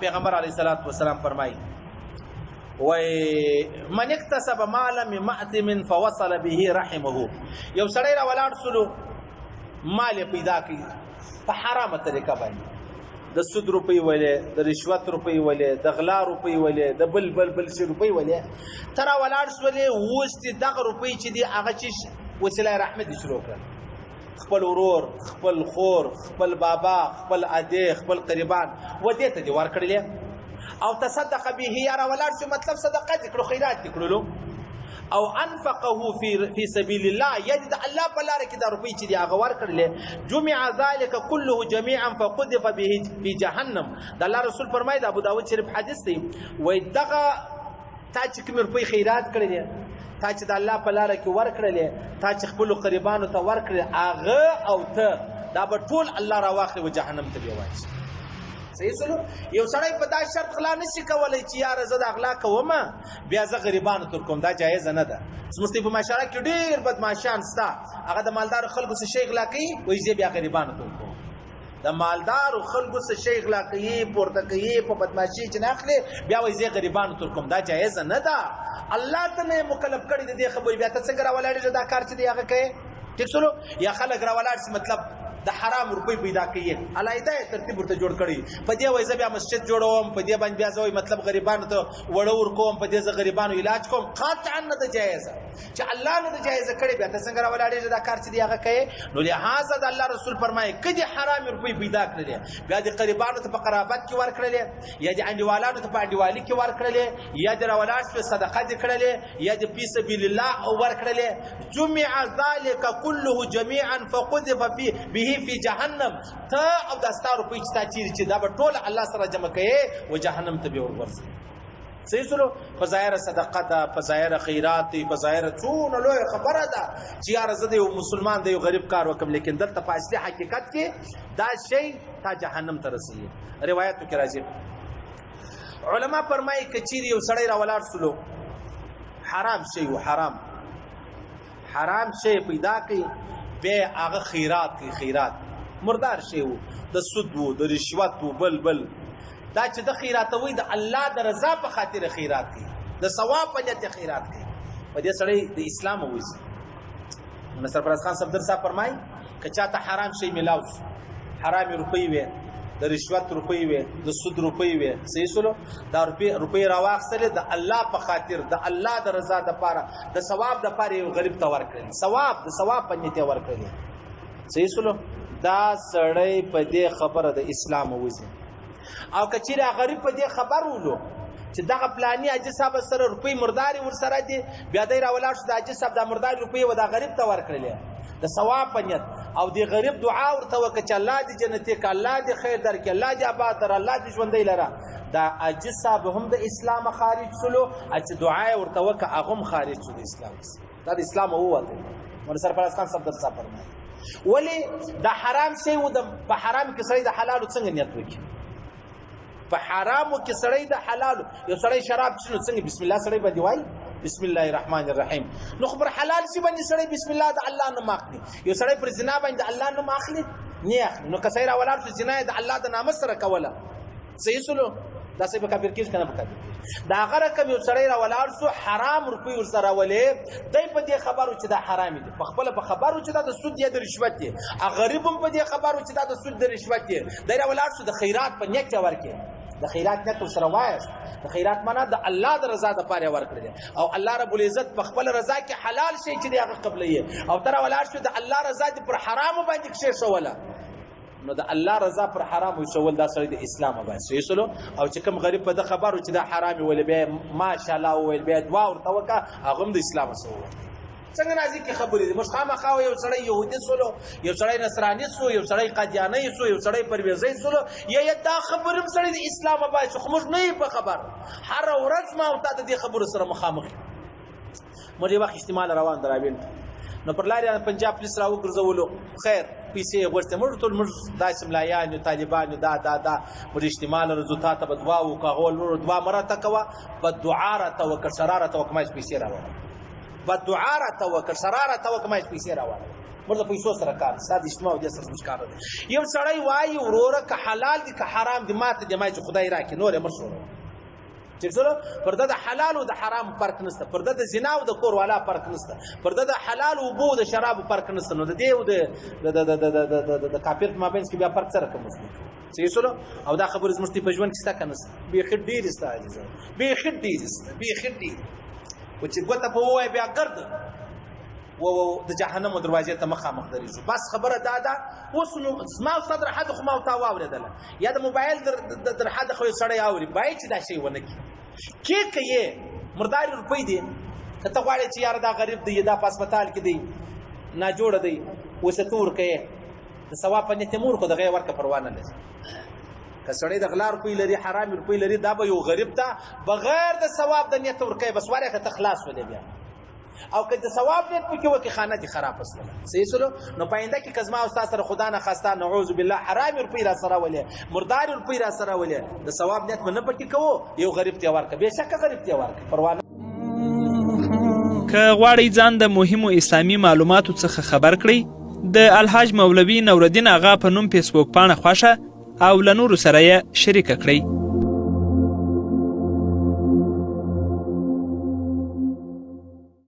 پیغمبر علیه الصلاۃ والسلام فرمایي من اكتسب مالا من مأثم فوصل به رحمه. یو سړی را ولاړ سلو مال پیدا کړي په حرامه طریقه باندې، د سود روپۍ ولې، د رشوت روپۍ ولې، د غلا روپۍ ولې، د بل شي روپۍ ولې، تر ولاړ سولې اوس دې دغه روپۍ چې دي هغه چې وسیله رحمت دي شروع کړل، خپل ورور، خپل خور، خپل بابا، خپل اده، خپل قریبان و دې ته دي ورکړلې او تصدق به یا ولاړ شو، مطلب صدقه دې کړو، خیرات دې کړلو، او انفقه في سبيل الله، یجد الله په لار کې دا روپۍ چې دی هغه ورکړلې، جمع ذلك كله جميعا فقذف به في جهنم. د الله رسول فرمایي د ابو داود شریف حدیث دی، وای دغه تا چې کوم روپۍ خیرات کړلې، تا چې د الله په لار کې ورکړلې، تا چې خپل قربانو ته ورکړلې، هغه او ته دا به ټول الله راواخلي و جهنم ته به واچي. صحیح سلو. یو سړی په دا شرط غلا نشي کولای چې یاره زه د اغلا کوم بیا زه غریبانو تر کوم، دا جایز نه ده. زموږ په معاشره کې ډېر بدمعشان ستا، هغه د مالدارو خلکو څخه شی غلا کوي، وایي زه بیا غریبانو تر کوم. د مالدارو خلکو څخه شی غلا کوي، پورته کوي، په بدمعشي چې نه اخلي، بیا وایي زه غریبانو تر کوم، دا جایز نه ده. الله ته نه مکلف کړی د دې خبرې، بیا ته څنګه راولاړې دا کار چې دی هغه کوي. ټیک سلو. یا خلک راولاړ شي مطلب د حرام روپۍ پیدا کوي، علایده ترتیب ورته جوړ کړي، په دې وایي زه بیا مسجد جوړوم، په دې باندې بیا زه مطلب غریبانو ته وړه ورکوم، په دې زه غریبانو علاج کوم، قطعا نه ده جایزه. چې الله نه ده جایزه کړې، بیا ته څنګه راولاړېږي دا کار چې دی هغه کوي. نو لهذا د الله رسول فرمایي که دې حرام روپۍ پیدا کړلې، بیا دې قریبانو ته په قرابت کې ورکړلې، یا دې انډیوالانو ته په انډیوالي کې ورکړلې، یا دې راولاړ شوې صدقه دې کړلې، یا دې فی سبیل الله ورکړلې، جمع ذلك كله جميعا فقذف به في جهنم. ته او د ستا روپۍ چې تا چیرې چې دا به ټول الله سره جمع کوي و جهنم ته به ورورځي. صحیح سلو. په ظاهره صدقه ده، په ظاهره خیرات دی، په ظاهره څونه لویه خبره ده چې یاره زه د یو مسلمان د یو غریب کار وکړم، لیکن دلته په اصلي حقیقت کې دا شی تا جهنم ته رسوي. روایتو کې راځي علما فرمایي که چیرې یو سړی راولاړ سلو حرام شی و حرام شی پیدا کوي، بیا هغه خیرات کوي، خیرات مردار شی و، د سود و، د رشوت و، بل دا چې د خیراتوي د الله د رضا په خاطر خیرات کوي، د ثواب په نیت خیرات کوي، په دې سړی د اسلام وځي. نو سرفراز خان صفدر صاحب فرمایي که چاته حرام شی ملاو شو، حرام روپۍ وي، د رشوت روپۍ وي، د سود روپۍ وي، صحیح سلو، دا روپۍ راواخیستلې د الله په خاطر، د الله د رضا دپاره، د ثواب دپاره یو غریب ته ورکړلې، د ثواب په نیت یې ورکړلې. صحیح سلو. دا سړی په دې خبره د اسلام وځي. او که چیرې غریب په دې خبر ولو چې دغه پلاني حاجي صاحب سره روپۍ مرداري ورسره دي، بیا دی راولاړ شو د حاجي صاحب دا مرداري روپۍ و دا غریب ته ورکړلې د ثواب په نیت، او د غریب دعا ورته وکړه چې الله دې جنتي کړه، الله دې خیر درکړي، الله دې آباد در، الله دې ژوندی لره، دا حاجي صاحب هم د اسلام خارج شلو، چې دعا یې ورته وکړه هغه هم خارج شو د اسلام، دا د اسلام ووته. مولانا سرفراز خان صاحب در صاحب فرمایي ولی دا حرام شی و، په حرام کې سړی د حلالو څنګه نیت وکړي؟ په حرامو کې سړی د حلالو، یو سړی شراب څښي نو څنګه بسم الله سړی باندې وایي بسم الله الرحمن الرحیم، نو خو پر حلال شي باندې سړی بسم الله د الله نوم اخلي. یو سړی پر زنا باندې د الله نوم اخلي نه اخلي، نو که سړی راولاړ شو زنا یې د الله د نامه سره کوله، صحیح سلو، دا سړی به کافر کېږي که نه به کافر کېږي. د هغه رقم یو سړی راولاړ شو حرام روپۍ ورسره راولې، دی په دې خبرو چې دا حرام دي، په خپله په خبرو چې دا د سود یا د رشوت دی، غریب هم په دې خبرو چې دا د سود د رشوت دی، دی راولاړ شو د خیرات په نیت یې ورکړي، د خیرات نیت ورسره وایست، د خیرات معنا د الله د رضا دپاره یې ورکړی دی، او الله رب العزت په خپله رضا کې حلال شی چې دی هغه قبلوي، او ته راولاړ شو د الله رضا دې پر حرامو باندې کښېښوله، نو د الله رضا پر حرام وشول دا سړی د اسلام باندې صحیح سلو. او چې کوم غریب په د خبرو چې دا حرام ویل بیا ماشاءالله ویل بیا دعا ورته وکړه، هغه هم د اسلام سره وکړي. څنګه راځي کې خبرې دي، موږ خامخا یو سړی یهودي سلو، یو سړی نصراني سو، یو سړی قادیانی سو، یو سړی پرویزی سلو، یا دا خبرې هم سړی د اسلام باندې خو موږ نه یې په خبر، هر ورځ ما او تا د دې خبرو سره مخامخ. موږ یو وخت اجتماع روان درابین، نو پر لارې پنجاب پولیس را وګرځولو، خیر پیسې یې غوښتې، موږ ټول موږ داسې ملایان یو طالبان یو دا موږ اجتماع لرو، زو تا ته به دعا وکړو، هغه ولورو دعا مه راته کوه، بددعا راته وکړه، سره راته وکړه ما پیسې راوړه، بددعا راته وکړه، سره راته وکړه ما پیسې راوړه. موږ د پیسو سره کار ستا د اجتماع او دې سره زموږ کار دی یو سړی وایي وروره که حلال دي که حرام دي ماته دې چې خدای راکړي نور یې مه شوروه ٹھیک سره پر د حلال او د حرام فرق نشته پر د زنا او د کور والا فرق نشته پر د حلال او بو د شراب فرق نشته نو د دې او د کافر مابین کې بیا فرق سره کوم صحیح سره او دا خبره زموږ په ژوند کې ستا کنه به خډیر استا به خډیر و چې ګوته په وای بیا ګرد و د جهنم دروازې ته مخامخ درېږو بس خبره دا ده اوس نو زما صدر حد خو ما تا واورېدله یا د موبایل در حد خو سړی اوري باید چې دا شی ونه کړي کې یې مرداري روپۍ دي که ته غواړې چې یاره دا غریب دی دا په هسپتال کې دی ناجوړه دی اوس یې ته ورکوې د ثواب په نیت یې مه ورکړو دغه یې ورکړه پروا نه لري که سړی د غلا روپۍ لري حرامې روپۍ لري دا به یو غریب ته بغیر د ثواب د نیت ورکوې بس وارې که ته خلاص ولې بیا او که د ثواب نیت پکې وکړي خانه دې خراب شوله صحیح سلو نو په آینده کې که زما او ستا سره خدا نه خواسته نعوذ بالله حرامې روپۍ را سره ولې مردارې روپۍ را سره ولې د ثواب نیت مې نه پکې کوو یو غریب ته یې ورکړه بېشکه غریب ته یې ورکړه پروا نه که غواړئ ځان د مهمو اسلامي معلوماتو څخه خبر کړئ د الحاج مولوي نورالدین اغا په نوم فیسبوک پاڼه خوښه او له نورو سره یې شریکه کړئ